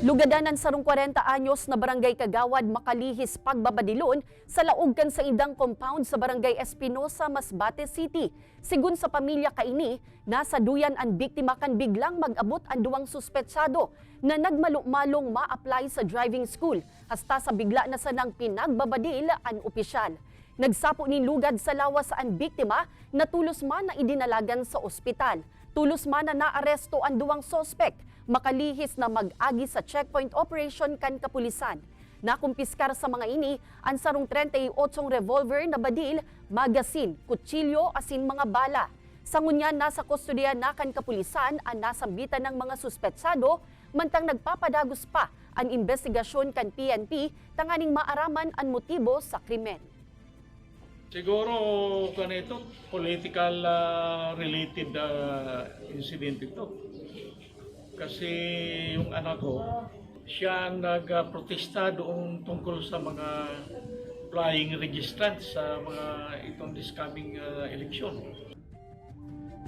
Lugadanan sarong 40 anyos na barangay Kagawad makalihis pagbabadilon sa laugkan sa idang compound sa barangay Espinosa, Masbate City. Sigun sa pamilya kaini, nasa duyan ang biktima kan biglang mag-abot ang duwang suspetsado na nagmalumalong ma-apply sa driving school hasta sa bigla na sanang pinagbabadil ang opisyal. Nagsapo ni lugad sa lawas ang biktima na tulos man na idinalagan sa ospital. Tulos man na naaresto ang duwang sospek, makalihis na mag-agi sa checkpoint operation kan kapulisan. Nakumpiskar sa mga ini ang sarong 38 revolver na badil, magasin, kutsilyo asin mga bala. Sa ngunyan nasa kustodiya na kan kapulisan ang nasambitan ng mga suspetsado, mantang nagpapadagos pa ang investigasyon kan PNP tanganing maaraman ang motibo sa krimen. Siguro kanito political related incident ito. Kasi yung anak ko, siya ang nagprotesta doon tungkol sa mga flying registrants sa mga itong this coming election.